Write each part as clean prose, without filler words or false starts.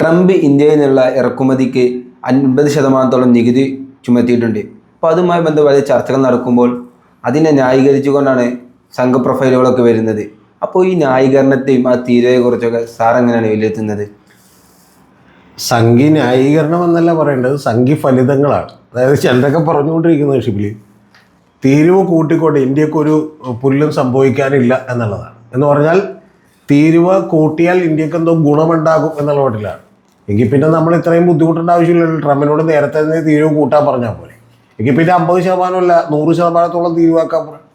Trump ഇന്ത്യയിൽ നിന്നുള്ള ഇറക്കുമതിക്ക് 50% നികുതി ചുമത്തിയിട്ടുണ്ട്. അപ്പോൾ അതുമായി ബന്ധപ്പെട്ട ചർച്ചകൾ നടക്കുമ്പോൾ അതിനെ ന്യായീകരിച്ചുകൊണ്ടാണ് സംഘ പ്രൊഫൈലുകളൊക്കെ വരുന്നത്. അപ്പോൾ ഈ ന്യായീകരണത്തെയും ആ തീരുവയെക്കുറിച്ചൊക്കെ സാർ എങ്ങനെയാണ് വിലയിരുത്തുന്നത്? സംഘി ന്യായീകരണം എന്നല്ല പറയേണ്ടത്, സംഘി ഫലിതങ്ങളാണ്. അതായത് ചിലരൊക്കെ പറഞ്ഞുകൊണ്ടിരിക്കുന്നത് ഷിബിലി തീരുവ കൂട്ടിക്കൊണ്ട് ഇന്ത്യക്കൊരു പുല്ലും സംഭവിക്കാനില്ല എന്നുള്ളതാണ്. എന്ന് പറഞ്ഞാൽ തീരുവ കൂട്ടിയാൽ ഇന്ത്യക്ക് എന്തോ ഗുണമുണ്ടാകും എന്നുള്ള മട്ടിലാണ്. എങ്കിൽ പിന്നെ നമ്മൾ ഇത്രയും ബുദ്ധിമുട്ടേണ്ട ആവശ്യമില്ലല്ലോ. ട്രംപിനോട് നേരത്തെ തന്നെ തീരുവ കൂട്ടാൻ പറഞ്ഞാൽ പോലെ. എങ്കിൽ പിന്നെ 50%, 100% തീരുവാക്കാൻ പറയാം.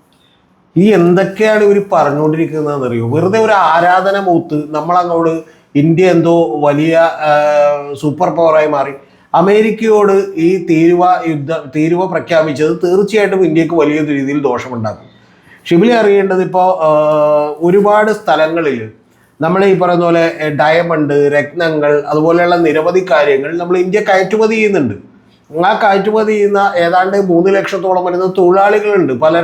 ഈ എന്തൊക്കെയാണ് ഇവർ പറഞ്ഞുകൊണ്ടിരിക്കുന്നതെന്ന് അറിയോ? വെറുതെ ഒരു ആരാധന മൂത്ത് നമ്മളങ്ങോട്ട് ഇന്ത്യ എന്തോ വലിയ സൂപ്പർ പവറായി മാറി. അമേരിക്കയോട് ഈ തീരുവ പ്രഖ്യാപിച്ചത് തീർച്ചയായിട്ടും ഇന്ത്യക്ക് വലിയ രീതിയിൽ ദോഷമുണ്ടാക്കും. ഷിബിലി അറിയേണ്ടത് ഇപ്പോൾ ഒരുപാട് സ്ഥലങ്ങളിൽ നമ്മൾ ഈ പറയുന്ന പോലെ ഡയമണ്ട്, രത്നങ്ങൾ, അതുപോലെയുള്ള നിരവധി കാര്യങ്ങൾ നമ്മൾ ഇന്ത്യ കയറ്റുമതി ചെയ്യുന്നുണ്ട്. ആ കയറ്റുമതി ചെയ്യുന്ന ഏതാണ്ട് 3 ലക്ഷത്തോളം വരുന്ന തൊഴിലാളികളുണ്ട് പല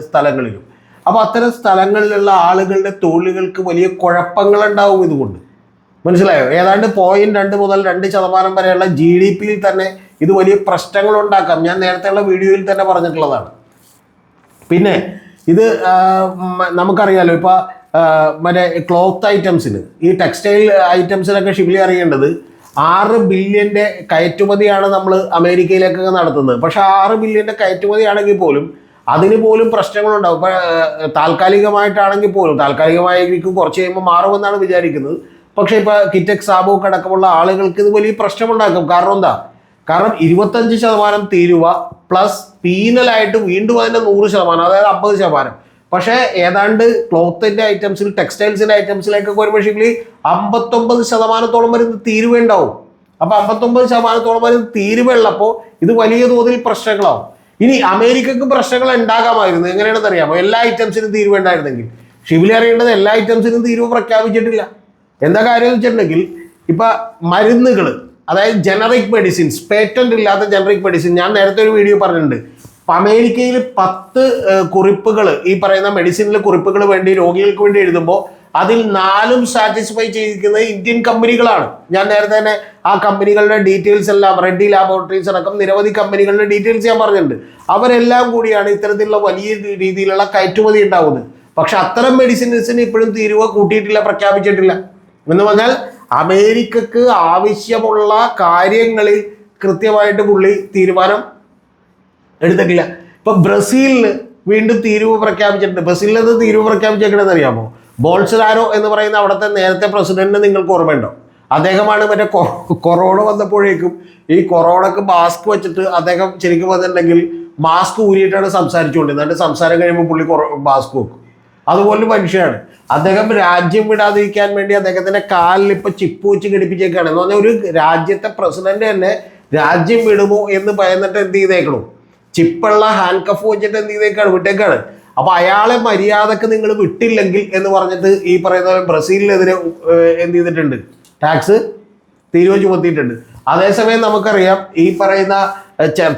സ്ഥലങ്ങളിലും. അപ്പോൾ അത്തരം സ്ഥലങ്ങളിലുള്ള ആളുകളുടെ തൊഴിലുകൾക്ക് വലിയ കുഴപ്പങ്ങളുണ്ടാവും ഇതുകൊണ്ട്. മനസ്സിലായോ? ഏതാണ്ട് 0.2 മുതൽ 2% വരെയുള്ള GDP തന്നെ ഇത് വലിയ പ്രശ്നങ്ങൾ ഉണ്ടാക്കാം. ഞാൻ നേരത്തെയുള്ള വീഡിയോയിൽ തന്നെ പറഞ്ഞിട്ടുള്ളതാണ്. പിന്നെ ഇത് നമുക്കറിയാലോ, ഇപ്പോൾ മറ്റേ ക്ലോത്ത് ഐറ്റംസിന്, ഈ ടെക്സ്റ്റൈൽ ഐറ്റംസിനൊക്കെ ഷിബിലി അറിയേണ്ടത് 6 ബില്യൻ്റെ കയറ്റുമതിയാണ് നമ്മൾ അമേരിക്കയിലേക്കൊക്കെ നടത്തുന്നത്. പക്ഷെ 6 ബില്യൻ്റെ കയറ്റുമതിയാണെങ്കിൽ പോലും അതിന് പോലും പ്രശ്നങ്ങളുണ്ടാവും. ഇപ്പോൾ താൽക്കാലികമായിട്ടാണെങ്കിൽ പോലും, താൽക്കാലികമായിരിക്കും, കുറച്ച് കഴിയുമ്പോൾ മാറുമെന്നാണ് വിചാരിക്കുന്നത്. പക്ഷേ ഇപ്പോൾ കിറ്റക്സ്, സാബുക്ക് അടക്കമുള്ള ആളുകൾക്ക് ഇത് വലിയ പ്രശ്നമുണ്ടാക്കും. കാരണം എന്താ? കാരണം 25% തീരുവ പ്ലസ് പീനലായിട്ട് വീണ്ടും അതിൻ്റെ 100%, അതായത് 50%. പക്ഷേ ഏതാണ്ട് ക്ലോത്തിൻ്റെ ഐറ്റംസിൽ, ടെക്സ്റ്റൈൽസിൻ്റെ ഐറ്റംസിലേക്കൊക്കെ വരുമ്പോൾ ഷിബിലി 59% വരുന്ന തീരുവ ഉണ്ടാവും. അപ്പോൾ 59% വരുന്ന തീരുവ ഉള്ളപ്പോൾ ഇത് വലിയ തോതിൽ പ്രശ്നങ്ങളാവും. ഇനി അമേരിക്കക്ക് പ്രശ്നങ്ങൾ ഉണ്ടാകാമായിരുന്നു. എങ്ങനെയാണെന്ന് അറിയാമോ? എല്ലാ ഐറ്റംസിനും തീരുവ ഉണ്ടായിരുന്നെങ്കിൽ. ഷിബിലി അറിയേണ്ടത് എല്ലാ ഐറ്റംസിനും തീരുവ പ്രഖ്യാപിച്ചിട്ടില്ല. എന്താ കാര്യം എന്ന് വെച്ചിട്ടുണ്ടെങ്കിൽ, ഇപ്പം മരുന്നുകൾ, അതായത് ജനറിക് മെഡിസിൻസ്, പേറ്റന്റ് ഇല്ലാത്ത ജനറിക് മെഡിസിൻ, ഞാൻ നേരത്തെ ഒരു വീഡിയോ പറഞ്ഞിട്ടുണ്ട്. അമേരിക്കയിൽ 10 കുറിപ്പുകൾ, ഈ പറയുന്ന മെഡിസിനിലെ കുറിപ്പുകൾ വേണ്ടി രോഗികൾക്ക് വേണ്ടി എഴുതുമ്പോൾ അതിൽ 4 സാറ്റിസ്ഫൈ ചെയ്തിരിക്കുന്നത് ഇന്ത്യൻ കമ്പനികളാണ്. ഞാൻ നേരത്തെ തന്നെ ആ കമ്പനികളുടെ ഡീറ്റെയിൽസ് എല്ലാം, റെഡ്ഡി ലാബോറട്ടറീസ് അടക്കം നിരവധി കമ്പനികളുടെ ഡീറ്റെയിൽസ് ഞാൻ പറഞ്ഞിട്ടുണ്ട്. അവരെല്ലാം കൂടിയാണ് ഇത്തരത്തിലുള്ള വലിയ രീതിയിലുള്ള കയറ്റുമതി ഉണ്ടാവുന്നത്. പക്ഷെ അത്തരം മെഡിസിൻസിന് ഇപ്പോഴും തീരുവ കൂട്ടിയിട്ടില്ല, പ്രഖ്യാപിച്ചിട്ടില്ല. എന്ന് പറഞ്ഞാൽ അമേരിക്കക്ക് ആവശ്യമുള്ള കാര്യങ്ങളിൽ കൃത്യമായിട്ട് പുള്ളി തീരുമാനം എടുത്തിട്ടില്ല. ഇപ്പൊ ബ്രസീലിന് വീണ്ടും തീരുവ പ്രഖ്യാപിച്ചിട്ടുണ്ട്. ബ്രസീലിൽ നിന്ന് തീരുവ പ്രഖ്യാപിച്ചേക്കണെന്ന് അറിയാമോ? ബോൾസനാരോ എന്ന് പറയുന്ന അവിടുത്തെ നേരത്തെ പ്രസിഡന്റിനെ നിങ്ങൾക്ക് ഓർമ്മയുണ്ടോ? അദ്ദേഹമാണ് മറ്റേ കൊറോണ വന്നപ്പോഴേക്കും ഈ കൊറോണക്ക് മാസ്ക് വെച്ചിട്ട് അദ്ദേഹം ശരിക്കും പറഞ്ഞിട്ടുണ്ടെങ്കിൽ മാസ്ക് ഊരിയിട്ടാണ് സംസാരിച്ചുകൊണ്ടിരുന്നത്. എന്നിട്ട് സംസാരം കഴിയുമ്പോൾ പുള്ളി മാസ്ക് വെക്കും. അതുപോലെ മനുഷ്യനാണ് അദ്ദേഹം. രാജ്യം വിടാതിരിക്കാൻ വേണ്ടി അദ്ദേഹത്തിന്റെ കാലിൽ ഇപ്പൊ ചിപ്പ് വെച്ച് ഘടിപ്പിച്ചേക്കാണ്. എന്ന് പറഞ്ഞാൽ ഒരു രാജ്യത്തെ പ്രസിഡന്റ് തന്നെ രാജ്യം വിടുമോ എന്ന് ഭയന്നിട്ട് എന്ത് ചെയ്തേക്കണു? ചിപ്പുള്ള ഹാൻഡ് കഫ് വെച്ചിട്ട് എന്ത് ചെയ്തേക്കാണ്? വിട്ടേക്കാണ്. അപ്പൊ അയാളെ മര്യാദക്ക് നിങ്ങൾ വിട്ടില്ലെങ്കിൽ എന്ന് പറഞ്ഞിട്ട് ഈ പറയുന്ന ബ്രസീലിനെതിരെ എന്ത് ചെയ്തിട്ടുണ്ട്? ടാക്സ് തീരുവ ചുമത്തിയിട്ടുണ്ട്. അതേസമയം നമുക്കറിയാം ഈ പറയുന്ന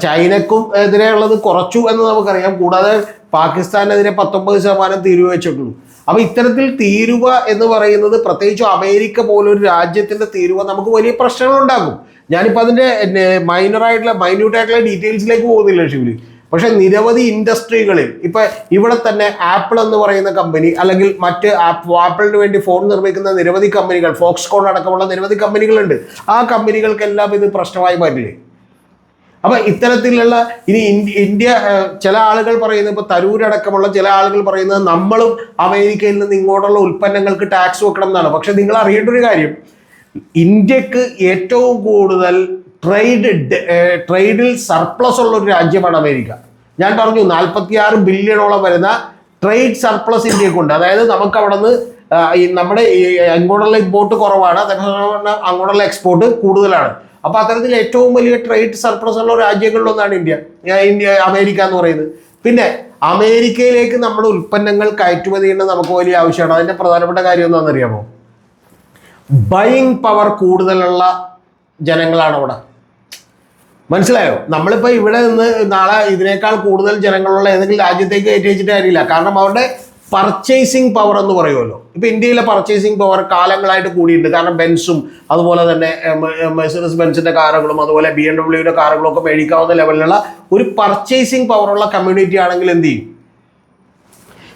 ചൈനക്കും എതിരെയുള്ളത് കുറച്ചു എന്ന് നമുക്കറിയാം. കൂടാതെ പാകിസ്ഥാനെതിരെ 19% തീരുവ വെച്ചിട്ടുള്ളൂ. അപ്പൊ ഇത്തരത്തിൽ തീരുവ എന്ന് പറയുന്നത്, പ്രത്യേകിച്ചും അമേരിക്ക പോലൊരു രാജ്യത്തിന്റെ തീരുവ നമുക്ക് വലിയ പ്രശ്നങ്ങൾ ഉണ്ടാക്കും. ഞാനിപ്പോൾ അതിന്റെ മൈന്യൂട്ടായിട്ടുള്ള ഡീറ്റെയിൽസിലേക്ക് പോകുന്നില്ല ഷിബിലി. പക്ഷെ നിരവധി ഇൻഡസ്ട്രികളിൽ ഇപ്പൊ ഇവിടെ തന്നെ ആപ്പിൾ എന്ന് പറയുന്ന കമ്പനി, അല്ലെങ്കിൽ മറ്റ് ആപ്പിളിന് വേണ്ടി ഫോൺ നിർമ്മിക്കുന്ന നിരവധി കമ്പനികൾ, ഫോക്സ്കോൺ അടക്കമുള്ള നിരവധി കമ്പനികളുണ്ട്. ആ കമ്പനികൾക്കെല്ലാം ഇത് പ്രശ്നമായി മാറ്റില്ലേ? അപ്പൊ ഇത്തരത്തിലുള്ള ഇനി ഇന്ത്യ, ചില ആളുകൾ പറയുന്നത്, ഇപ്പൊ തരൂരടക്കമുള്ള ചില ആളുകൾ പറയുന്നത് നമ്മളും അമേരിക്കയിൽ നിന്ന് ഇങ്ങോട്ടുള്ള ഉൽപ്പന്നങ്ങൾക്ക് ടാക്സ് വെക്കണം എന്നാണ്. പക്ഷെ നിങ്ങൾ അറിയേണ്ട ഒരു കാര്യം, ഇന്ത്യക്ക് ഏറ്റവും കൂടുതൽ ട്രേഡിൽ സർപ്ലസ് ഉള്ള ഒരു രാജ്യമാണ് അമേരിക്ക. ഞാൻ പറഞ്ഞു 46 ബില്യണോളം വരുന്ന ട്രേഡ് സർപ്ലസ് ഇന്ത്യക്കുണ്ട്. അതായത് നമുക്ക് അവിടെ നിന്ന് നമ്മുടെ അങ്ങോട്ടുള്ള ഇമ്പോർട്ട് കുറവാണ്, അങ്ങോട്ടുള്ള എക്സ്പോർട്ട് കൂടുതലാണ്. അപ്പൊ അത്തരത്തിൽ ഏറ്റവും വലിയ ട്രേഡ് സർപ്ലസ് ഉള്ള രാജ്യങ്ങളിലൊന്നാണ് അമേരിക്ക എന്ന് പറയുന്നത്. പിന്നെ അമേരിക്കയിലേക്ക് നമ്മുടെ ഉൽപ്പന്നങ്ങൾ കയറ്റുമതി ചെയ്യുന്നത് നമുക്ക് വലിയ ആവശ്യമാണ്. അതിന്റെ പ്രധാനപ്പെട്ട കാര്യം എന്താണെന്ന് അറിയാമോ? ബൈയിങ് പവർ കൂടുതലുള്ള ജനങ്ങളാണ് അവിടെ. മനസ്സിലായോ? നമ്മളിപ്പോ ഇവിടെ നിന്ന് നാളെ ഇതിനേക്കാൾ കൂടുതൽ ജനങ്ങളുള്ള ഏതെങ്കിലും രാജ്യത്തേക്ക് കയറ്റി വെച്ചിട്ട് കാര്യമില്ല. കാരണം അവരുടെ പർച്ചേസിങ് പവർ എന്ന് പറയുമല്ലോ. ഇപ്പൊ ഇന്ത്യയിലെ പർച്ചേസിങ് പവർ കാലങ്ങളായിട്ട് കൂടിയിട്ടുണ്ട്. കാരണം ബെൻസും അതുപോലെ തന്നെ മെഴ്സിഡസ് ബെൻസിന്റെ കാറുകളും അതുപോലെ BMW കാറുകളും ഒക്കെ മേടിക്കാവുന്ന ലെവലിലുള്ള ഒരു പർച്ചേസിങ് പവറുള്ള കമ്മ്യൂണിറ്റി ആണെങ്കിൽ എന്ത് ചെയ്യും?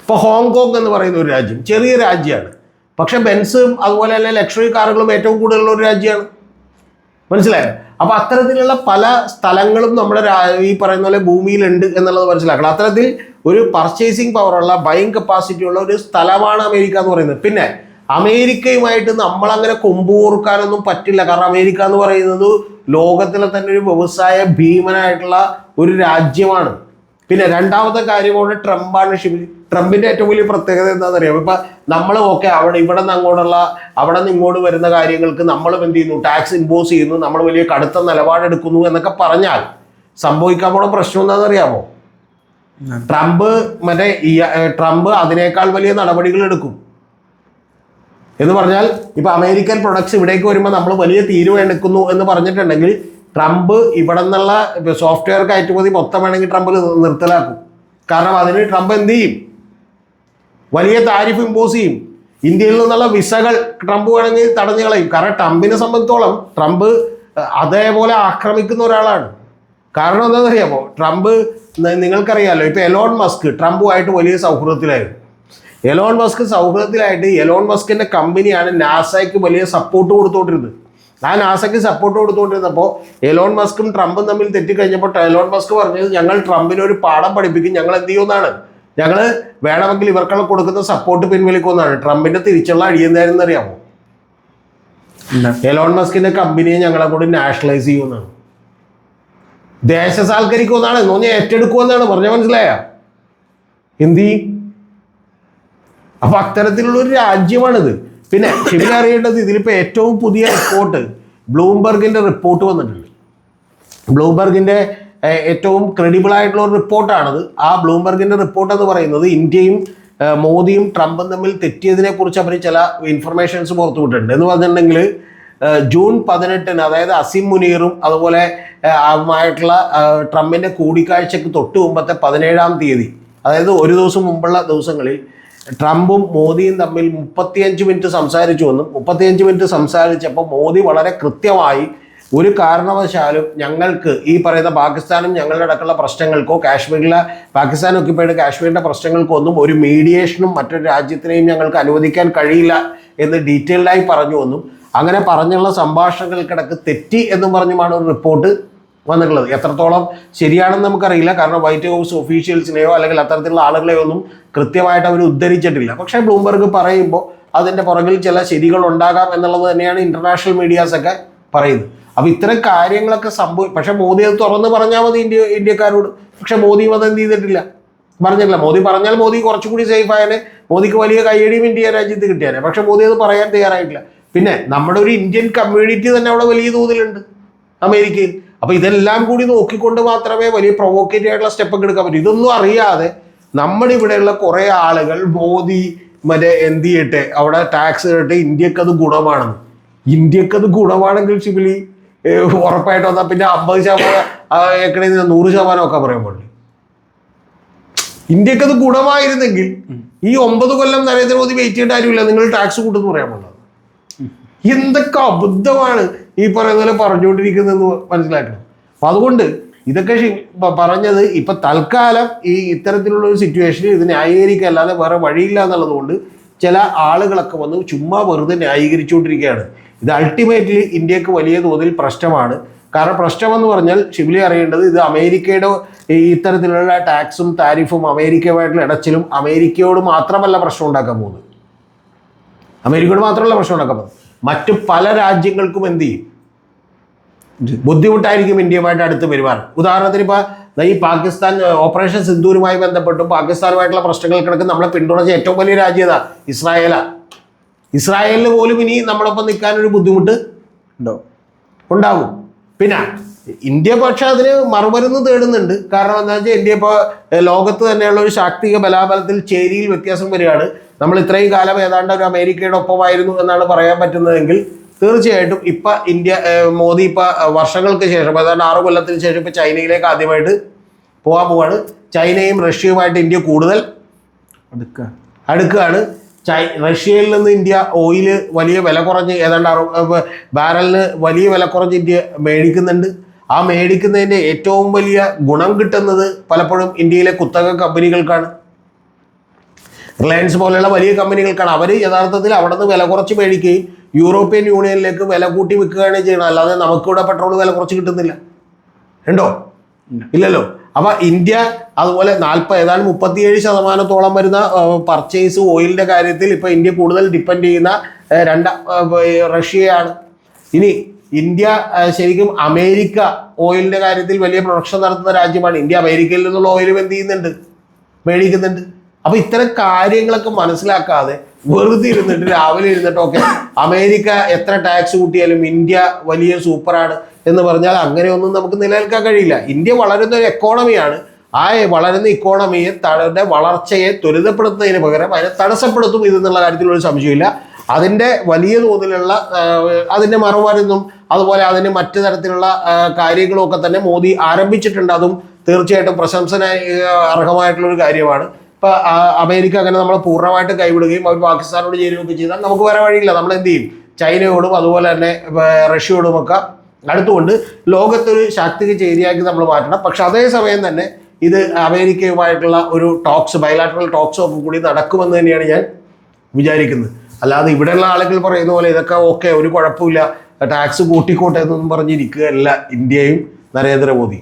ഇപ്പൊ ഹോങ്കോങ് എന്ന് പറയുന്ന ഒരു രാജ്യം ചെറിയ രാജ്യമാണ്, പക്ഷെ ബെൻസും അതുപോലെ തന്നെ ലക്ഷറി കാറുകളും ഏറ്റവും കൂടുതലുള്ള ഒരു രാജ്യമാണ്. മനസ്സിലായോ? അപ്പൊ അത്തരത്തിലുള്ള പല സ്ഥലങ്ങളും നമ്മുടെ ഈ പറയുന്ന പോലെ ഭൂമിയിലുണ്ട് എന്നുള്ളത് മനസ്സിലാക്കണം. അത്തരത്തിൽ ഒരു പർച്ചേസിങ് പവറുള്ള ബൈങ് കപ്പാസിറ്റി ഉള്ള ഒരു സ്ഥലമാണ് അമേരിക്ക എന്ന് പറയുന്നത്. പിന്നെ അമേരിക്കയുമായിട്ട് നമ്മളങ്ങനെ കൊമ്പുകോർക്കാനൊന്നും പറ്റില്ല. കാരണം അമേരിക്ക എന്ന് പറയുന്നത് ലോകത്തിലെ തന്നെ ഒരു വ്യവസായ ഭീമനായിട്ടുള്ള ഒരു രാജ്യമാണ്. പിന്നെ രണ്ടാമത്തെ കാര്യമാണ് ട്രംപാണ്. ട്രംപിന്റെ ഏറ്റവും വലിയ പ്രത്യേകത എന്താണെന്ന് അറിയാം. ഇപ്പൊ നമ്മൾ ഇവിടെ നിന്ന് അങ്ങോട്ടുള്ള അവിടെ നിന്ന് ഇങ്ങോട്ട് വരുന്ന കാര്യങ്ങൾക്ക് നമ്മൾ എന്ത് ചെയ്യുന്നു? ടാക്സ് ഇമ്പോസ് ചെയ്യുന്നു, നമ്മൾ വലിയ കടുത്ത നിലപാടെടുക്കുന്നു എന്നൊക്കെ പറഞ്ഞാൽ സംഭവിക്കാൻ പോണ പ്രശ്നം എന്താണെന്ന് അറിയാമോ? ട്രംപ് അതിനേക്കാൾ വലിയ നടപടികൾ എടുക്കും. എന്ന് പറഞ്ഞാൽ ഇപ്പൊ അമേരിക്കൻ പ്രൊഡക്ട്സ് ഇവിടേക്ക് വരുമ്പോൾ നമ്മൾ വലിയ തീരുവ എടുക്കുന്നു എന്ന് പറഞ്ഞിട്ടുണ്ടെങ്കിൽ ട്രംപ് ഇവിടെ നിന്നുള്ള സോഫ്റ്റ്വെയർ കയറ്റുമതി മൊത്തം വേണമെങ്കിൽ ട്രംപ് നിർത്തലാക്കും. കാരണം അതിന് ട്രംപ് എന്ത് ചെയ്യും? വലിയ താരിഫ് ഇമ്പോസ് ചെയ്യും. ഇന്ത്യയിൽ നിന്നുള്ള വിസകൾ ട്രംപ് വേണമെങ്കിൽ തടഞ്ഞു കളയും. കാരണം ട്രംപിനെ സംബന്ധിച്ചോളം ട്രംപ് അതേപോലെ ആക്രമിക്കുന്ന ഒരാളാണ്. കാരണം എന്താണെന്ന് അറിയാമോ? ട്രംപ് നിങ്ങൾക്കറിയാമല്ലോ, ഇപ്പൊ എലോൺ മസ്ക് ട്രംപുമായിട്ട് വലിയ സൗഹൃദത്തിലായിരുന്നു. എലോൺ മസ്കിന്റെ കമ്പനിയാണ് നാസയ്ക്ക് വലിയ സപ്പോർട്ട് കൊടുത്തോണ്ടിരുന്നത്. ആ നാസയ്ക്ക് സപ്പോർട്ട് കൊടുത്തുകൊണ്ടിരുന്നപ്പോൾ എലോൺ മസ്കും ട്രംപും തമ്മിൽ തെറ്റിക്കഴിഞ്ഞപ്പോൾ എലോൺ മസ്ക് പറഞ്ഞത് ഞങ്ങൾ ട്രംപിന് ഒരു പാഠം പഠിപ്പിക്കും, ഞങ്ങൾ എന്ത് ചെയ്യുമെന്നാണ്, ഞങ്ങൾ വേണമെങ്കിൽ ഇവർക്കുള്ള കൊടുക്കുന്ന സപ്പോർട്ട് പിൻവലിക്കുമെന്നാണ്. ട്രംപിന്റെ തിരിച്ചുള്ള അടിയെന്തായിരുന്നു അറിയാമോ? എലോൺ മസ്കിന്റെ കമ്പനിയെ ഞങ്ങളെ കൂടി നാഷണലൈസ് ചെയ്യുമെന്നാണ്, ദേശസാൽക്കരിക്കുമെന്നാണ്, എന്ന് ഏറ്റെടുക്കുമെന്നാണ് പറഞ്ഞ. മനസ്സിലായ എന്ത് ചെയ്യും? അപ്പൊ അത്തരത്തിലുള്ള ഒരു രാജ്യമാണിത്. പിന്നെ ശരിക്കും അറിയേണ്ടത് ഇതിലിപ്പോൾ ഏറ്റവും പുതിയ റിപ്പോർട്ട് ബ്ലൂംബർഗിന്റെ റിപ്പോർട്ട് വന്നിട്ടുണ്ട്. ബ്ലൂംബർഗിന്റെ ഏറ്റവും ക്രെഡിബിൾ ആയിട്ടുള്ള ഒരു റിപ്പോർട്ടാണത്. ആ ബ്ലൂംബർഗിന്റെ റിപ്പോർട്ട് എന്ന് പറയുന്നത് ഇന്ത്യയും മോദിയും ട്രംപും തമ്മിൽ തെറ്റിയതിനെ കുറിച്ച് അവർ ചില ഇൻഫർമേഷൻസ് പുറത്തുവിട്ടിട്ടുണ്ട്. എന്ന് പറഞ്ഞിട്ടുണ്ടെങ്കിൽ ജൂൺ 18, അതായത് അസിം മുനീറും അതുപോലെ ആയിട്ടുള്ള ട്രംപിന്റെ കൂടിക്കാഴ്ചക്ക് തൊട്ട് മുമ്പത്തെ 17-ാം തീയതി, അതായത് ഒരു ദിവസം മുമ്പുള്ള ദിവസങ്ങളിൽ ട്രംപും മോദിയും തമ്മിൽ 35 മിനിറ്റ് സംസാരിച്ചുവെന്നും 35 മിനിറ്റ് സംസാരിച്ചപ്പോൾ മോദി വളരെ കൃത്യമായി ഒരു കാരണവശാലും ഞങ്ങൾക്ക് ഈ പറയുന്ന പാകിസ്ഥാനും ഞങ്ങളുടെ അടക്കമുള്ള പ്രശ്നങ്ങൾക്കോ കാശ്മീരിലെ പാകിസ്ഥാൻ ഒക്യുപ്പൈഡ് കാശ്മീരിൻ്റെ പ്രശ്നങ്ങൾക്കോ ഒന്നും ഒരു മീഡിയേഷനും മറ്റൊരു രാജ്യത്തിനെയും ഞങ്ങൾക്ക് അനുവദിക്കാൻ കഴിയില്ല എന്ന് ഡീറ്റെയിൽഡായി പറഞ്ഞുവെന്നും അങ്ങനെ പറഞ്ഞുള്ള സംഭാഷണങ്ങൾക്കിടക്ക് തെറ്റി എന്നും പറഞ്ഞുമാണ് ഒരു റിപ്പോർട്ട് വന്നിട്ടുള്ളത്. എത്രത്തോളം ശരിയാണെന്ന് നമുക്കറിയില്ല, കാരണം വൈറ്റ് ഹൗസ് ഒഫീഷ്യൽസിനെയോ അല്ലെങ്കിൽ അത്തരത്തിലുള്ള ആളുകളെയോ ഒന്നും കൃത്യമായിട്ട് അവർ ഉദ്ധരിച്ചിട്ടില്ല. പക്ഷേ ബ്ലൂംബർഗ് പറയുമ്പോൾ അതിൻ്റെ പുറകിൽ ചില ശരികൾ ഉണ്ടാകാം എന്നുള്ളത് തന്നെയാണ് ഇന്റർനാഷണൽ മീഡിയാസൊക്കെ പറയുന്നത്. അപ്പോൾ ഇത്തരം കാര്യങ്ങളൊക്കെ പക്ഷേ മോദി അത് തുറന്ന് പറഞ്ഞാൽ മതി ഇന്ത്യക്കാരോട്. പക്ഷേ മോദിയും അതെന്ത് ചെയ്തിട്ടില്ല, പറഞ്ഞിട്ടില്ല. മോദി പറഞ്ഞാൽ മോദി കുറച്ചുകൂടി സേഫ് ആയാലേ, മോദിക്ക് വലിയ കയ്യടിയും ഇന്ത്യ രാജ്യത്ത് കിട്ടിയാലേ. പക്ഷേ മോദി അത് പറയാൻ തയ്യാറായിട്ടില്ല. പിന്നെ നമ്മുടെ ഒരു ഇന്ത്യൻ കമ്മ്യൂണിറ്റി തന്നെ അവിടെ വലിയ തോതിലുണ്ട് അമേരിക്കയിൽ. അപ്പോൾ ഇതെല്ലാം കൂടി നോക്കിക്കൊണ്ട് മാത്രമേ വലിയ പ്രൊവോക്കേറ്റീവ് ആയിട്ടുള്ള സ്റ്റെപ്പൊക്കെ എടുക്കാൻ പറ്റൂ. ഇതൊന്നും അറിയാതെ നമ്മുടെ ഇവിടെയുള്ള കുറേ ആളുകൾ മോദി എന്ത് ചെയ്യട്ടെ അവിടെ ടാക്സ് ഇടട്ടെ, ഇന്ത്യക്കത് ഗുണമാണെന്ന്. ഇന്ത്യക്കത് ഗുണമാണെങ്കിൽ ശിബിലി ഉറപ്പായിട്ട് വന്നാൽ പിന്നെ 50% 100% ഒക്കെ പറയാൻ പാടില്ല. ഇന്ത്യക്കത് ഗുണമായിരുന്നെങ്കിൽ ഈ 9 കൊല്ലം നരേന്ദ്രമോദി വെയിറ്റ് ചെയ്യേണ്ട കാര്യമില്ല, നിങ്ങൾ ടാക്സ് കൂട്ടുമെന്ന് പറയാൻ പാടില്ല. എന്തൊക്കെ അബദ്ധമാണ് ഈ പറയുന്ന പോലെ പറഞ്ഞുകൊണ്ടിരിക്കുന്നതെന്ന് മനസ്സിലാക്കണം. അപ്പൊ അതുകൊണ്ട് ഇതൊക്കെ പറഞ്ഞത് ഇപ്പൊ തൽക്കാലം ഈ ഇത്തരത്തിലുള്ള ഒരു സിറ്റുവേഷനിൽ ഇത് ന്യായീകരിക്കുക അല്ലാതെ വേറെ വഴിയില്ല എന്നുള്ളത് കൊണ്ട് ചില ആളുകളൊക്കെ വന്ന് ചുമ്മാ വെറുതെ ന്യായീകരിച്ചുകൊണ്ടിരിക്കുകയാണ്. ഇത് അൾട്ടിമേറ്റ്ലി ഇന്ത്യക്ക് വലിയ തോതിൽ പ്രശ്നമാണ്. കാരണം പ്രശ്നമെന്ന് പറഞ്ഞാൽ ഷിബിലി അറിയേണ്ടത് ഇത് അമേരിക്കയുടെ ഇത്തരത്തിലുള്ള ടാക്സും താരിഫും അമേരിക്കയുമായിട്ടുള്ള ഇടച്ചിലും അമേരിക്കയോട് മാത്രമല്ല പ്രശ്നം ഉണ്ടാക്കാൻ പോകുന്നത്, അമേരിക്കയോട് മാത്രമല്ല പ്രശ്നം ഉണ്ടാക്കാൻ പോകുന്നത്, മറ്റു പല രാജ്യങ്ങൾക്കും എന്ത് ചെയ്യും, ബുദ്ധിമുട്ടായിരിക്കും ഇന്ത്യയുമായിട്ട് അടുത്ത് പെരുമാറാൻ. ഉദാഹരണത്തിന് ഇപ്പോൾ ഈ പാകിസ്ഥാൻ ഓപ്പറേഷൻ സിന്ദൂരുമായി ബന്ധപ്പെട്ടും പാകിസ്ഥാനുമായിട്ടുള്ള പ്രശ്നങ്ങൾക്കിടക്ക് നമ്മളെ പിന്തുണച്ച ഏറ്റവും വലിയ രാജ്യം ഏതാ? ഇസ്രായേലാണ്. ഇസ്രായേലിന് പോലും ഇനി നമ്മളൊപ്പം നിൽക്കാനൊരു ബുദ്ധിമുട്ട് ഉണ്ടാകും. പിന്നെ ഇന്ത്യ പക്ഷെ അതിന് മറുമരുന്ന് തേടുന്നുണ്ട്. കാരണം എന്താ വെച്ചാൽ ഇന്ത്യ ഇപ്പോൾ ലോകത്ത് തന്നെയുള്ള ഒരു ശാക്തിക ബലാബലത്തിൽ ചേരിയിൽ വ്യത്യാസം വരികയാണ്. നമ്മൾ ഇത്രയും കാലം ഏതാണ്ട് ഒരു അമേരിക്കയുടെ ഒപ്പമായിരുന്നു എന്നാണ് പറയാൻ പറ്റുന്നതെങ്കിൽ തീർച്ചയായിട്ടും ഇപ്പം മോദി ഇപ്പം വർഷങ്ങൾക്ക് ശേഷം ഏതാണ്ട് 6 കൊല്ലത്തിന് ശേഷം ഇപ്പം ചൈനയിലേക്ക് ആദ്യമായിട്ട് പോകാൻ പോവാണ്. ചൈനയും റഷ്യയുമായിട്ട് ഇന്ത്യ കൂടുതൽ അടുക്കുകയാണ്. റഷ്യയിൽ നിന്ന് ഇന്ത്യ ഓയിൽ വലിയ വില കുറഞ്ഞ് ഏതാണ്ട് ബാരലിന് വലിയ വില കുറഞ്ഞ് ഇന്ത്യ മേടിക്കുന്നുണ്ട്. ആ മേടിക്കുന്നതിൻ്റെ ഏറ്റവും വലിയ ഗുണം കിട്ടുന്നത് പലപ്പോഴും ഇന്ത്യയിലെ കുത്തക കമ്പനികൾക്കാണ്, റിലയൻസ് പോലെയുള്ള വലിയ കമ്പനികൾക്കാണ്. അവർ യഥാർത്ഥത്തിൽ അവിടെ നിന്ന് വില കുറച്ച് മേടിക്കുകയും യൂറോപ്യൻ യൂണിയനിലേക്ക് വില കൂട്ടി വിൽക്കുകയാണ് ചെയ്യുന്നത്. അല്ലാതെ നമുക്കിവിടെ പെട്രോൾ വില കുറച്ച് കിട്ടുന്നില്ല. ഉണ്ടോ? ഇല്ലല്ലോ. അപ്പൊ ഇന്ത്യ അതുപോലെ ഏതാണ്ട് 37% വരുന്ന പർച്ചേസ് ഓയിലിന്റെ കാര്യത്തിൽ ഇപ്പൊ ഇന്ത്യ കൂടുതൽ ഡിപ്പെൻഡ് ചെയ്യുന്ന റഷ്യയാണ്. ഇനി ഇന്ത്യ ശരിക്കും അമേരിക്ക ഓയിലിന്റെ കാര്യത്തിൽ വലിയ പ്രൊഡക്ഷൻ നടത്തുന്ന രാജ്യമാണ്. ഇന്ത്യ അമേരിക്കയിൽ നിന്നുള്ള ഓയിലും എന്ത് ചെയ്യുന്നുണ്ട്? മേടിക്കുന്നുണ്ട്. അപ്പൊ ഇത്തരം കാര്യങ്ങളൊക്കെ മനസ്സിലാക്കാതെ വെറുതെ ഇരുന്നിട്ട് രാവിലെ ഇരുന്നിട്ടൊക്കെ അമേരിക്ക എത്ര ടാക്സ് കൂട്ടിയാലും ഇന്ത്യ വലിയ സൂപ്പറാണ് എന്ന് പറഞ്ഞാൽ അങ്ങനെയൊന്നും നമുക്ക് നിലനിൽക്കാൻ കഴിയില്ല. ഇന്ത്യ വളരുന്ന ഒരു എക്കോണമിയാണ്. ആ വളരുന്ന ഇക്കോണമിയെ വളർച്ചയെ ത്വരിതപ്പെടുത്തുന്നതിന് പകരം അതിനെ തടസ്സപ്പെടുത്തും ഇതെന്നുള്ള കാര്യത്തിൽ ഒരു സംശയമില്ല. അതിൻ്റെ വലിയ തോതിലുള്ള അതിൻ്റെ മറുമരുന്നും അതുപോലെ അതിന് മറ്റു തരത്തിലുള്ള കാര്യങ്ങളും ഒക്കെ തന്നെ മോദി ആരംഭിച്ചിട്ടുണ്ട്. അതും തീർച്ചയായിട്ടും അർഹമായിട്ടുള്ളൊരു കാര്യമാണ്. ഇപ്പം അമേരിക്ക അങ്ങനെ നമ്മളെ പൂർണ്ണമായിട്ട് കൈവിടുകയും അവർ പാകിസ്ഥാനോട് ചേരുകയൊക്കെ ചെയ്താൽ നമുക്ക് വേറെ വഴിയില്ല. നമ്മൾ എന്ത് ചെയ്യും? ചൈനയോടും അതുപോലെ തന്നെ റഷ്യയോടും ഒക്കെ അടുത്തുകൊണ്ട് ലോകത്തൊരു ശാക്തിക ചേരിയാക്കി നമ്മൾ മാറ്റണം. പക്ഷെ അതേസമയം തന്നെ ഇത് അമേരിക്കയുമായിട്ടുള്ള ഒരു ബയലാറ്ററൽ ടോക്സ് ഒക്കെ കൂടി നടക്കുമെന്ന് തന്നെയാണ് ഞാൻ വിചാരിക്കുന്നത്. അല്ലാതെ ഇവിടെയുള്ള ആളുകൾ പറയുന്ന പോലെ ഇതൊക്കെ ഓക്കെ, ഒരു കുഴപ്പമില്ല, ടാക്സ് കൂട്ടിക്കോട്ടെ എന്നൊന്നും പറഞ്ഞിരിക്കുകയല്ല ഇന്ത്യയും നരേന്ദ്രമോദി.